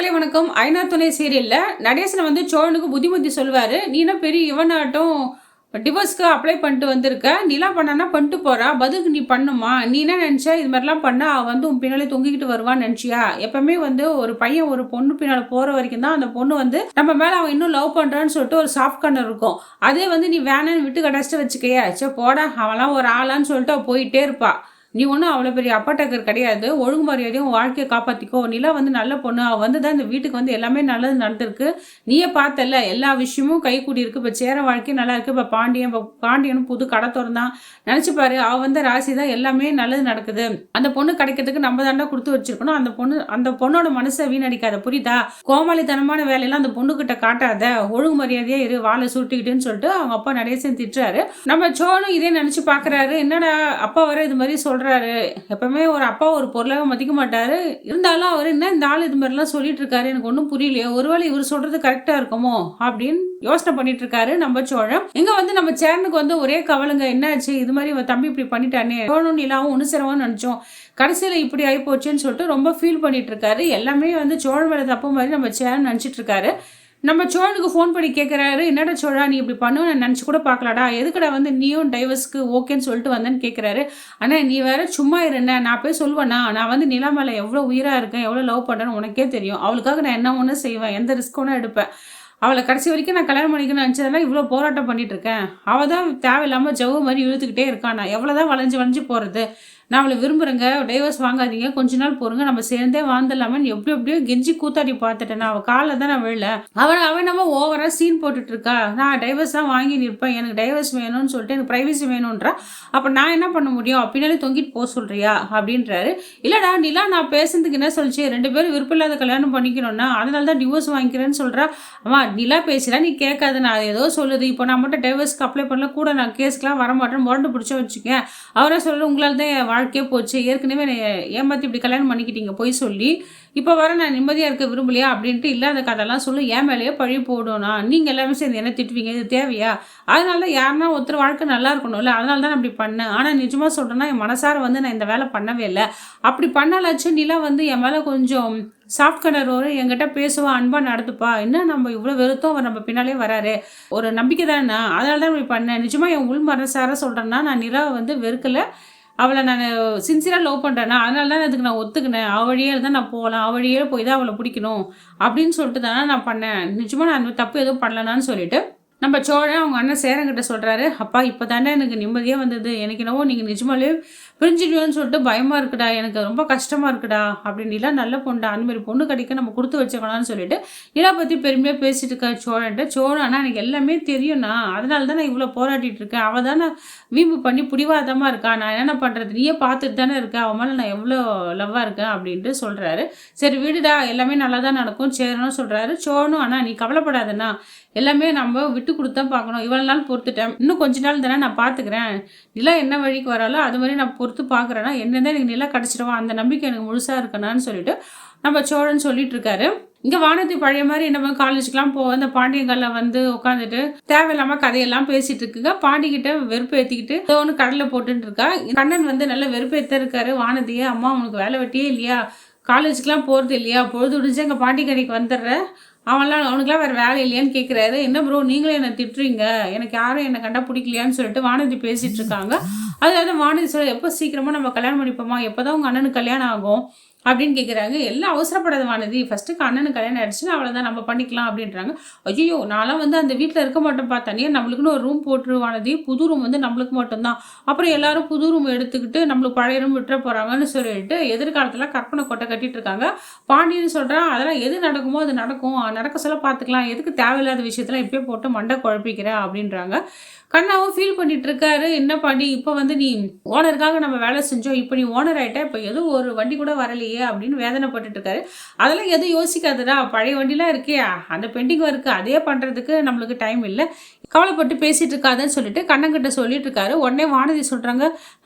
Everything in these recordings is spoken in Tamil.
மக்களே வணக்கம். ஐநார் துணை சீரியல்ல நடேசன் வந்து சோழனுக்கு புத்திமதி சொல்லுவாரு. நீ என்ன பெரிய இவனாட்டம் டிவோர்ஸ்க்கு அப்ளை பண்ணிட்டு வந்திருக்க. நீலாம் பண்ணனா பண்ணிட்டு போறா. பதிலுக்கு நீ பண்ணுமா? நீ என்ன நினைச்ச? இது மாதிரிலாம் பண்ணா அவ வந்து உன் பின்னாலே தொங்கிக்கிட்டு வருவான்னு நினைச்சியா? எப்பவுமே வந்து ஒரு பையன் ஒரு பொண்ணு பின்னால போற வரைக்கும் தான் அந்த பொண்ணு வந்து நம்ம மேல அவன் இன்னும் லவ் பண்றான்னு சொல்லிட்டு ஒரு சாஃப்ட் கார்னர் இருக்கும். அதே வந்து நீ வேணான்னு விட்டு கடைச்சிட்டு வச்சுக்கையா, சே போடா அவன்லாம் ஒரு ஆளான்னு சொல்லிட்டு அவ போயிட்டே இருப்பா. நீ ஒன்றும் அவ்வளோ பெரிய அப்பா டக்கர் கிடையாது. ஒழுங்கு மரியாதையும் உன் வாழ்க்கையை காப்பாற்றிக்கோ. நிலா வந்து நல்ல பொண்ணு. அவள் வந்து தான் இந்த வீட்டுக்கு வந்து எல்லாமே நல்லது நடந்திருக்கு. நீயே பார்த்தல எல்லா விஷயமும் கை கூடி இருக்கு. இப்போ சேர வாழ்க்கையும் நல்லா இருக்கு. இப்போ பாண்டியனும் புது கடை திறந்தான். நினச்சி பாரு, அவள் வந்து ராசி தான் எல்லாமே நல்லது நடக்குது. அந்த பொண்ணு கிடைக்கிறதுக்கு நம்ம தாண்டா கொடுத்து வச்சிருக்கணும். அந்த பொண்ணோட மனசை வீணடிக்காத, புரியுதா? கோமாளித்தனமான வேலையெல்லாம் அந்த பொண்ணுகிட்ட காட்டாத. ஒழுங்கு மரியாதையே இரு, வாழை சுட்டிக்கிட்டுன்னு சொல்லிட்டு அவங்க அப்பா நடேசன் திட்டுறாரு. நம்ம சோனும் இதே நினச்சி பார்க்குறாரு. என்னடா அப்பா வர இது மாதிரி சொல்ற எப்பவுமே ஒரு அப்பா ஒரு பொருளாக மதிக்க மாட்டாரு. இருந்தாலும் அவர் என்ன இந்த ஆள் இது மாதிரிலாம் சொல்லிட்டு இருக்காரு, எனக்கு ஒன்றும் புரியலையே. ஒருவேளை இவர் சொல்றது கரெக்டா இருக்குமோ அப்படின்னு யோசனை பண்ணிட்டு இருக்காரு நம்ம சோழன். இங்க வந்து நம்ம சேரனுக்கு வந்து ஒரே கவலைங்க, என்னாச்சு இது மாதிரி தம்பி இப்படி பண்ணிட்டானே, சோழனும் நிலாவும் ஒன்று சேரவான்னு நினைச்சோம், கடைசியில் இப்படி ஆகி போச்சுன்னு சொல்லிட்டு ரொம்ப ஃபீல் பண்ணிட்டு இருக்காரு. எல்லாமே வந்து சோழன் மேல தப்பு மாதிரி நம்ம சேரன் நினைச்சிட்டு இருக்காரு. நம்ம சோழனுக்கு ஃபோன் பண்ணி கேட்குறாரு, என்னடா சோழா நீ இப்படி பண்ணுவேன் நான் நினச்சி கூட பார்க்கலாடா, எதுக்கடா வந்து நீயும் டைவர்ஸ்க்கு ஓகேன்னு சொல்லிட்டு வந்தேன்னு கேட்குறாரு. ஆனால் நீ வேற சும்மா இருந்த, நான் போய் சொல்லுவேண்ணா, நான் வந்து நிலா மேலே எவ்வளோ உயிராக இருக்கேன், எவ்வளோ லவ் பண்ணுறேன்னு உனக்கே தெரியும். அவளுக்காக நான் என்ன ஒன்று செய்வேன், எந்த ரிஸ்க் ஒன்றும் எடுப்பேன். அவளை கடைசி வரைக்கும் நான் கல்யாணம் பண்ணிக்கணும்னு நினச்சதெல்லாம் இவ்வளோ போராட்டம் பண்ணிட்டு இருக்கேன். அவள் தான் தேவையில்லாமல் ஜவு மாதிரி இழுத்துக்கிட்டே இருக்கான். நான் எவ்வளோதான் வளைஞ்சு போகிறது. நான் அவளை விரும்புகிறேங்க, டைவர்ஸ் வாங்காதீங்க, கொஞ்ச நாள் போருங்க, நம்ம சேர்ந்தே வாழ்ந்துடலாமன்னு எப்படியோ கெஞ்சி கூத்தாடி பார்த்துட்டேன். நான் அவள் காலில் தான் நான் விழல. அவன் நம்ம ஓவராக சீன் போட்டுட்டு இருக்கா. நான் டைவர்ஸ் தான் வாங்கி நிற்பேன், எனக்கு டைவர்ஸ் வேணும்னு சொல்லிட்டு எனக்கு ப்ரைவசி வேணும்ன்றா. அப்போ நான் என்ன பண்ண முடியும், பின்னாலே தொங்கிட்டு போக சொல்கிறியா அப்படின்றாரு. இல்லைடா நிலா, நான் பேசுறதுக்கு என்ன சொல்லிச்சு, 2 பேரும் விருப்பம் இல்லாத கல்யாணம் பண்ணிக்கணும்னா அதனால தான் டிவோர்ஸ் வாங்கிக்கிறேன்னு சொல்கிறா. அவன் நிலா பேசுகிறா, நீ கேட்காது, நான் ஏதோ சொல்லுது. இப்போ நான் மட்டும் டைவர்ஸ்க்கு அப்ளை பண்ணல கூட, நான் கேஸ்க்கெலாம் வரமாட்டேன்னு முரண்டு பிடிச்ச வச்சுக்கேன். அவரே சொல்ல, உங்களால் தான் வாழ்க்கையே போச்சு, ஏற்கனவே ஏமாற்றி இப்படி கல்யாணம் பண்ணிக்கிட்டீங்க போய் சொல்லி, இப்போ வர நான் நிம்மதியாக இருக்க விரும்பலையா அப்படின்ட்டு இல்லாத கதைலாம் சொல்லு, ஏன் மேலேயே பழி போடணும்னா நீங்கள் எல்லாமே சேர்ந்து என்ன திட்டுவீங்க, இது தேவையா? அதனால தான் யாருன்னா ஒருத்தர் வாழ்க்கை நல்லா இருக்கணும்ல, அதனால தான் நான் அப்படி பண்ணேன். ஆனால் நிஜமாக சொல்கிறேன்னா என் மனசார வந்து நான் இந்த வேலை பண்ணவே இல்லை. அப்படி பண்ணாலாச்சும் நிலா வந்து என் மேலே கொஞ்சம் சாஃப்ட் கலர் வரும், என்கிட்ட பேசுவா, அன்பா நடத்துப்பா. என்ன நம்ம இவ்வளோ வெறுத்தோம், அவர் நம்ம பின்னாலே வராரு, ஒரு நம்பிக்கை தானே, அதனால தான் இப்படி பண்ணேன். நிஜமாக என் உள் மனசார சொல்கிறேன்னா நான் நிலாவை வந்து வெறுக்கலை, அவளை நான் சின்சியராக லவ் பண்ணுறேன்னா அதனால தான் அதுக்கு நான் ஒத்துக்கினேன். அவழியே தான் நான் போகலாம், அவழியே போய் தான் அவளை பிடிக்கணும் அப்படின்னு சொல்லிட்டு தானே நான் பண்ணேன். நிச்சயமாக நான் அந்த தப்பு எதுவும் பண்ணலனான்னு சொல்லிட்டு நம்ம சோழன் அவங்க அண்ணன் சேரங்கிட்ட சொல்கிறாரு. அப்பா இப்போ தானே எனக்கு நிம்மதியாக வந்தது, எனக்கு என்னவோ நீங்கள் நிஜமாலே பிரிஞ்சிடுவோன்னு சொல்லிட்டு பயமாக இருக்குடா, எனக்கு ரொம்ப கஷ்டமாக இருக்குடா அப்படின்னு. நிலா நல்ல பொண்ணா, அந்த மாதிரி பொண்ணு கிடைக்க நம்ம கொடுத்து வச்சுக்கலாம்னு சொல்லிட்டு நிலா பற்றி பெருமையாக பேசிட்டு இருக்கா சோழன்ட்ட. சோழன் ஆனால் எனக்கு எல்லாமே தெரியும்ண்ணா, அதனால தான் நான் இவ்வளோ போராட்டிகிட்டு இருக்கேன். அவள் தானே வீம்பு பண்ணி பிடிவாதமாக இருக்கா, நான் என்ன பண்ணுறது, நீயே பார்த்துட்டு தானே இருக்கேன், அவன் மேலே நான் எவ்வளோ லவ்வாக இருக்கேன் அப்படின்ட்டு சொல்கிறாரு. சரி விடுடா, எல்லாமே நல்லா தான் நடக்கும் சேரணும் சொல்கிறாரு. சோழனும் ஆனால் நீ கவலைப்படாதண்ணா, எல்லாமே நம்ம விட்டு கொடுத்தா பார்க்கணும், இவ்வளோ நாள் பொறுத்துட்டேன், இன்னும் கொஞ்ச நாள் தானே நான் பார்த்துக்கிறேன், நிலா என்ன வழிக்கு வராலோ அது மாதிரி நான் பொறுத்து பார்க்குறேன்னா என்னதான் எனக்கு நிலா கிடச்சிடுவா, அந்த நம்பிக்கை எனக்கு முழுசாக இருக்கணான்னு சொல்லிட்டு நம்ம சோழன் சொல்லிட்டு இருக்காரு. இங்கே வானதி பழைய மாதிரி நம்ம காலேஜுக்கெலாம் அந்த பாண்டியங்களில் வந்து உட்காந்துட்டு தேவையில்லாமல் கதையெல்லாம் பேசிட்டு இருக்குங்க. பாண்டிகிட்ட வெறுப்பு ஏற்றிக்கிட்டு ஒன்று கடலை போட்டுட்டு இருக்கா. கண்ணன் வந்து நல்ல வெறுப்பு ஏற்ற இருக்காரு வானதியே. அம்மா உனக்கு வேலை வெட்டியே இல்லையா, காலேஜுக்கெலாம் போகிறது இல்லையா, பொழுது விடிஞ்சு எங்கள் பாண்டி கடைக்கு வந்துடுறேன், அவனுக்குலாம் வேறு வேலை இல்லையான்னு கேட்குறாரு. என்ன ப்ரோ நீங்களே என்னை திட்டுறீங்க, எனக்கு யாரும் என்னை கண்டா பிடிக்கலையான்னு சொல்லிட்டு வானதி பேசிகிட்டு இருக்காங்க. அதாவது வானதி சொல்ல, எப்போ சீக்கிரமாக நம்ம கல்யாணம் பண்ணிப்போமா, எப்போ தான் உங்கள் அண்ணனுக்கு கல்யாணம் ஆகும் அப்படின்னு கேட்குறாங்க. எல்லாம் அவசரப்படாத வானதி, ஃபஸ்ட்டுக்கு அண்ணனுக்கு கல்யாணம் ஆயிடுச்சுன்னா அவ்வளோதான் நம்ம பண்ணிக்கலாம் அப்படின்றாங்க. ஐயோ நான்லாம் வந்து அந்த வீட்டில் இருக்க மாட்டோம் பார்த்தானே, நம்மளுக்குன்னு ஒரு ரூம் போட்டுரு வானதி, புது ரூம் வந்து நம்மளுக்கு மட்டும்தான், அப்புறம் எல்லாரும் புது ரூம் எடுத்துக்கிட்டு நம்மளுக்கு பழைய ரூம் விட்டுற போகிறாங்கன்னு சொல்லிட்டு எதிர்காலத்தில் கற்பனை கொட்டை கட்டிட்டு இருக்காங்க. பாண்டியன்னு சொல்கிறான், அதெல்லாம் எது நடக்குமோ அது நடக்கும், நடக்க சொல்ல பார்த்துக்கலாம், எதுக்கு தேவையில்லாத விஷயத்தெல்லாம் இப்போயே போட்டு மண்டை குழப்பிக்கிற அப்படின்றாங்க. கண்ணாவும் ஃபீல் பண்ணிட்டு இருக்காரு. என்ன பாண்டி, இப்போ வந்து நீ ஓனருக்காக நம்ம வேலை செஞ்சோம், இப்போ நீ ஓனர் ஆகிட்ட, இப்போ எதுவும் ஒரு வண்டி கூட வரலையே அப்படின்னு வேதனைப்பட்டு இருக்காரு. அதெல்லாம் எதுவும் யோசிக்காதடா, பழைய வண்டிலாம் இருக்கே, அந்த பெண்டிங் ஒர்க்கு அதே பண்ணுறதுக்கு நம்மளுக்கு டைம் இல்லை, கவலைப்பட்டு பேசிட்டு இருக்காதுன்னு சொல்லிட்டு கண்ணங்கிட்ட சொல்லிட்டு இருக்காரு. உடனே வானதி சொல்கிறாங்க,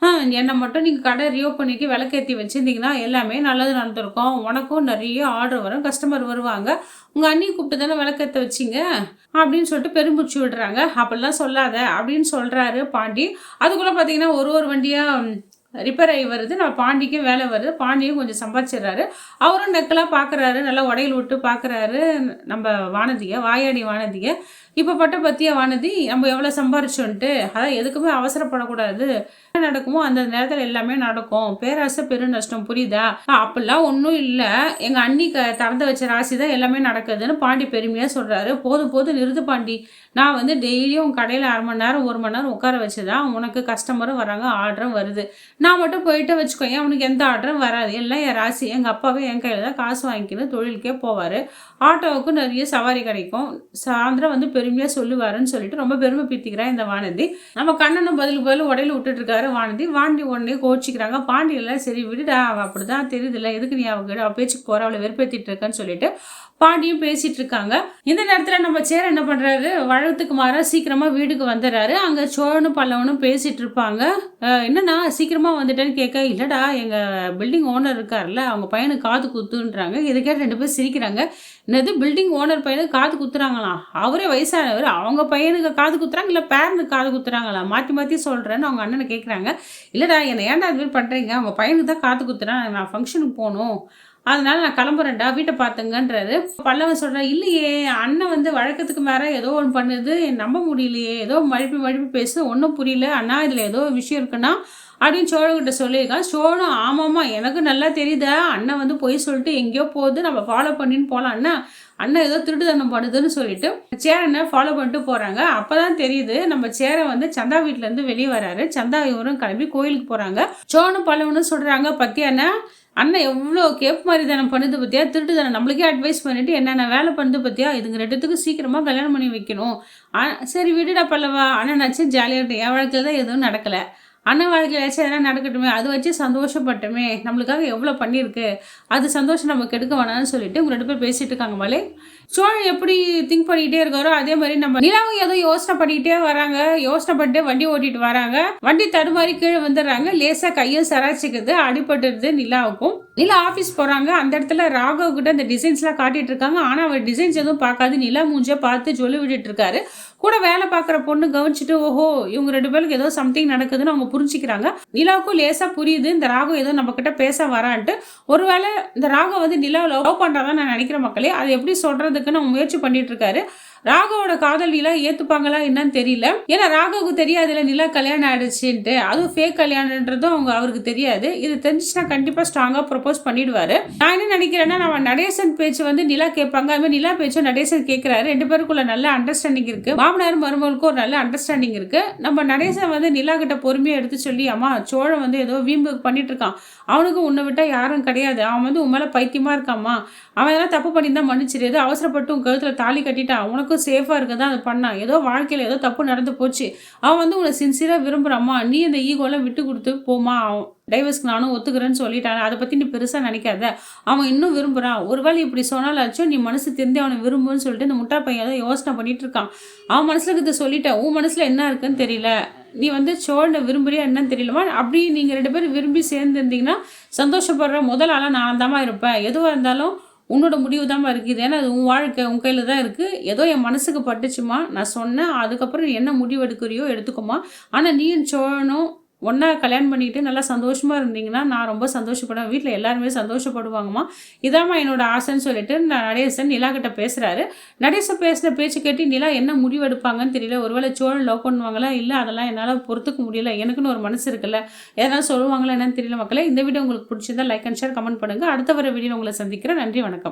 என்னை மட்டும் நீங்கள் கடை ரியோப் பண்ணிக்கு விளக்கேற்றி வச்சுருந்தீங்கன்னா எல்லாமே நல்லது நடந்திருக்கும், உனக்கும் நிறைய ஆர்டர் வரும், கஸ்டமர் வருவாங்க, உங்கள் அண்ணி கூப்பிட்டு தானே விளக்கேற்ற வச்சிங்க அப்படின்னு சொல்லிட்டு பெரும்பூச்சி விடுறாங்க. அப்படிலாம் சொல்லாத அப்படின்னு சொல்கிறாரு பாண்டி. அதுக்குள்ளே பார்த்தீங்கன்னா ஒரு வண்டியாக ரிப்பேர் ஆகி வருது. நம்ம பாண்டிக்கும் வேலை வருது. பாண்டியும் கொஞ்சம் சம்பாதிச்சிடுறாரு. அவரும் நக்கலா பார்க்குறாரு. நல்லா உடையல் விட்டு பார்க்குறாரு நம்ம வானதிய, வாயாடி வானதிய. இப்ப பட்ட பத்தியா வானதி, நம்ம எவ்வளோ சம்பாரிச்சோன்ட்டு. அதான் எதுக்குமே அவசரப்படக்கூடாது. என்ன நடக்குமோ அந்த நேரத்துல எல்லாமே நடக்கும். பேராசை பெருநஷ்டம் புரியுதா? அப்படிலாம் ஒண்ணும் இல்ல. எங்க அண்ணி திறந்து வச்ச ராசி தான் எல்லாமே நடக்குதுன்னு பாண்டி பெருமையா சொல்றாரு. போதும் போதும் நிறுத்து பாண்டி. நான் வந்து டெய்லியும் உன் கடையில 1/2 மணி நேரம், 1 மணி நேரம் உட்கார வச்சு தான் உனக்கு கஸ்டமரும் வராங்க, ஆர்டரும் வருது. நான் மட்டும் போயிட்டு வச்சுக்கோயேன், அவனுக்கு எந்த ஆர்டரும் வராது. எல்லாம் என் ராசி. எங்க அப்பாவே என் கையில தான் காசு வாங்கிக்கணும் தொழிலுக்கே போவாரு. ஆட்டோவுக்கு நிறைய சவாரி கிடைக்கும். சாயந்தரம் வந்து பெருமையா சொல்லுவாருன்னு சொல்லிட்டு ரொம்ப பெருமை பீத்திக்கிறா இந்த வானதி. நம்ம கண்ணனும் பதிலுக்கு பதில் உடையில விட்டுட்டு இருக்காரு வானதி. வானதி உடனே கோச்சிக்கிறாங்க. பாண்டி எல்லாம் சரி விடுடா, அவ அப்படிதான் தெரியுதுல்ல, எதுக்கு நீ அவ பேச்சுக்கு போற, அவளை வெறுப்பேத்திட்டு இருக்கன்னு சொல்லிட்டு பாண்டியும் பேசிட்டு இருக்காங்க. இந்த நேரத்துல நம்ம சேர என்ன பண்றாரு, வழக்கத்துக்கு மாறா சீக்கிரமா வீட்டுக்கு வந்துடுறாரு. அங்க சோழனும் பல்லவனும் பேசிட்டு இருப்பாங்க. என்னன்னா சீக்கிரமா வந்துட்டேன்னு கேட்க, இல்லடா எங்க பில்டிங் ஓனர் இருக்காருல்ல, அவங்க பையனுக்கு காது குத்துன்றாங்க. இதை கேட்டு 2 பேரும் சிரிக்கிறாங்க. என்னது பில்டிங் ஓனர் பையனுக்கு காது குத்துறாங்களாம்? அவரே வயசானவர், அவங்க பையனுக்கு காது குத்துறாங்க இல்ல பேரனுக்கு காது குத்துறாங்களா? மாத்தி மாத்தி சொல்றேன்னு அவங்க அண்ணனை கேட்குறாங்க. இல்லடா என்னை ஏன்டா அது மாதிரி பண்றீங்க, அவங்க பையனுக்கு தான் காது குத்துறான், நான் ஃபங்க்ஷனுக்கு போகணும், அதனால நான் கிளம்புறேன்டா, வீட்டை பார்த்துங்கன்றாரு. பல்லவன் சொல்கிறேன், இல்லையே அண்ணன் வந்து வழக்கத்துக்கு மேலே ஏதோ ஒன்று பண்ணுது, நம்ப முடியலையே, ஏதோ மழுப்பி மழுப்பி பேசு, ஒன்றும் புரியல அண்ணா, இதில் ஏதோ விஷயம் இருக்குன்னா அப்படின்னு சோழகிட்ட சொல்லியிருக்கான். சோழனும் ஆமாம்மா எனக்கு நல்லா தெரியுதா, அண்ணன் வந்து பொய் சொல்லிட்டு எங்கேயோ போகுது, நம்ம ஃபாலோ பண்ணின்னு போகலாம் அண்ணா, அண்ணன் ஏதோ திருட்டுத்தனம் பண்ணுதுன்னு சொல்லிட்டு சேரனை ஃபாலோ பண்ணிட்டு போகிறாங்க. அப்போ தான் தெரியுது நம்ம சேரன் வந்து சந்தா வீட்டிலேருந்து வெளியே வராரு. சந்தா இவரும் கிளம்பி கோயிலுக்கு போகிறாங்க. சோழனும் பல்லவனும் சொல்கிறாங்க, பத்தியாண்ணா அண்ணன் எவ்வளோ கேப் மாதிரி தானே பண்ணுது பற்றியா, திருட்டு தானே நம்மளுக்கே அட்வைஸ் பண்ணிவிட்டு என்னென்ன வேலை பண்ணுது பற்றியா, இதுங்க 2த்துக்கும் சீக்கிரமாக கல்யாணம் பண்ணி வைக்கணும். சரி விடுடா பல்லவா, அண்ணன் நச்சு ஜாலியாக இருக்கட்டும், என் வாழ்க்கையில் தான் எதுவும் நடக்கலை, அண்ணன் வாழ்க்கையில் ஏதாச்சும் எதனா நடக்கட்டுமே, அது வச்சு சந்தோஷப்பட்டுமே, நம்மளுக்காக எவ்வளோ பண்ணியிருக்கு, அது சந்தோஷம் நமக்கு எடுக்க வேணாம்னு சொல்லிட்டு உங்க 2 பேர் பேசிட்டு இருக்காங்க. மலை சோழன் எப்படி திங்க் பண்ணிக்கிட்டே இருக்காரோ அதே மாதிரி நம்ம நிலாவும் ஏதோ யோசனை பண்ணிக்கிட்டே வராங்க. யோசனை பண்ணிட்டு வண்டி ஓட்டிட்டு வராங்க. வண்டி தடுமாறி கீழே வந்துடுறாங்க. லேசா கையும் சராச்சிக்குது, அடிபட்டுருது நிலாவுக்கும். நிலா ஆஃபீஸ் போகிறாங்க. அந்த இடத்துல ராகவ் கிட்ட அந்த டிசைன்ஸ்லாம் காட்டிட்டு இருக்காங்க. ஆனால் அவர் டிசைன்ஸ் எதுவும் பார்க்காது, நிலா மூஞ்ச பார்த்து சொல்லி விட்டுட்டு இருக்காரு. கூட வேலை பார்க்குற பொண்ணு கவனிச்சுட்டு ஓஹோ இவங்க 2 பேருக்கு ஏதோ சம்திங் நடக்குதுன்னு அவங்க புரிஞ்சுக்கிறாங்க. நிலாவுக்கும் லேசா புரியுது இந்த ராகவ் ஏதோ நம்ம கிட்ட பேச வரான்ட்டு. ஒருவேளை இந்த ராகவ் வந்து நிலாவை லவ் பண்ணுறதான் நான் நினைக்கிறேன் மக்களே. அது எப்படி சொல்றதுக்குன்னு அவங்க முயற்சி பண்ணிட்டு இருக்காரு. ராகவோட காதல் நிலா ஏத்துப்பாங்களா என்னன்னு தெரியல. ஏன்னா ராகவுக்கு தெரியாதுல நிலா கல்யாணம் ஆயிடுச்சுன்ட்டு, அதுவும் ஃபேக் கல்யாணன்றதும் அவருக்கு தெரியாது. இது தெரிஞ்சுச்சுன்னா கண்டிப்பா ஸ்ட்ராங்கா ப்ரொபோஸ் பண்ணிடுவாரு. நான் என்ன நினைக்கிறேன்னா நம்ம நடேசன் பேச்சு வந்து நிலா கேட்பாங்க, அது மாதிரி நிலா பேச்சும் நடேசன் கேட்கிறாரு. 2 பேருக்குள்ள நல்ல அண்டர்ஸ்டாண்டிங் இருக்கு. மாமனார் மருமகளுக்கும் ஒரு நல்ல அண்டர்ஸ்டாண்டிங் இருக்கு. நம்ம நடேசன் வந்து நிலா கிட்ட பொறுமையா எடுத்து சொல்லி, அம்மா சோழன் வந்து ஏதோ வீம்பு பண்ணிட்டு இருக்கான், அவனுக்கு உன்னை விட்டா யாரும் கிடையாது, அவன் வந்து உன் மேல பைத்தியமா இருக்காமா, அவன் எதனா தப்பு பண்ணியிருந்தா மன்னிச்சிரு, ஏதோ அவசரப்பட்டு உன் கழுத்துல தாலி கட்டிட்டான், உனக்கு சேஃபாக இருக்க தான் அதை பண்ணான், ஏதோ வாழ்க்கையில் ஏதோ தப்பு நடந்து போச்சு, அவன் வந்து உன்னை சின்சியராக விரும்புகிறாம்மா, நீ இந்த ஈகோலாம் விட்டு கொடுத்து போமா, டைவர்ஸ்க்கு நானும் ஒத்துக்கிறேன்னு சொல்லிட்டான், அதை பற்றி நீ பெருசாக நினைக்காத, அவன் இன்னும் விரும்புகிறான், ஒருவேளை இப்படி சொன்னாலாச்சும் நீ மனசு தெரிஞ்சு அவனை விரும்புன்னு சொல்லிட்டு இந்த முட்டா பையன் ஏதோ யோசனை பண்ணிட்டு இருக்கான், அவன் மனசில் இருக்கிறத சொல்லிட்டேன், உன் மனசில் என்ன இருக்குன்னு தெரியல, நீ வந்து சோழனை விரும்புறியா என்னன்னு தெரியலமா, அப்படி நீங்கள் 2 பேரும் விரும்பி சேர்ந்துருந்தீங்கன்னா சந்தோஷப்படுற முதல் ஆளாக நான் தாம்மா இருப்பேன், எதுவாக இருந்தாலும் உன்னோட முடிவு தான் இருக்குது, ஏன்னா அது உன் வாழ்க்கை உன் கையில் தான் இருக்குது, ஏதோ என் மனசுக்கு பட்டுச்சுமா நான் சொன்னேன், அதுக்கப்புறம் நீ என்ன முடிவு எடுக்கிறியோ எடுத்துக்கோமா, ஆனால் நீயும் சோழனும் ஒன்றா கல்யாணம் பண்ணிக்கிட்டு நல்லா சந்தோஷமாக இருந்தீங்கன்னா நான் ரொம்ப சந்தோஷப்படுவேன், வீட்டில் எல்லாருமே சந்தோஷப்படுவாங்கம்மா, இதாம்மா என்னோட ஆசைன்னு சொல்லிட்டு நடேசன் நிலா கிட்ட பேசுகிறாரு. நடேசன் பேசுகிற பேச்சு கேட்டு நிலா என்ன முடிவு எடுப்பாங்கன்னு தெரியல. ஒருவேளை சோழன் லவ் பண்ணுவாங்களா, இல்லை அதெல்லாம் என்னால் பொறுத்துக்க முடியல, எனக்குன்னு ஒரு மனசு இருக்குல்ல, எதனா சொல்லுவாங்களா என்னன்னு தெரியல மக்களே. இந்த வீடியோ உங்களுக்கு பிடிச்சிருந்தா லைக் அண்ட் ஷேர் கமெண்ட் பண்ணுங்கள். அடுத்த வர வீடியோ உங்களை சந்திக்கிறேன். நன்றி, வணக்கம்.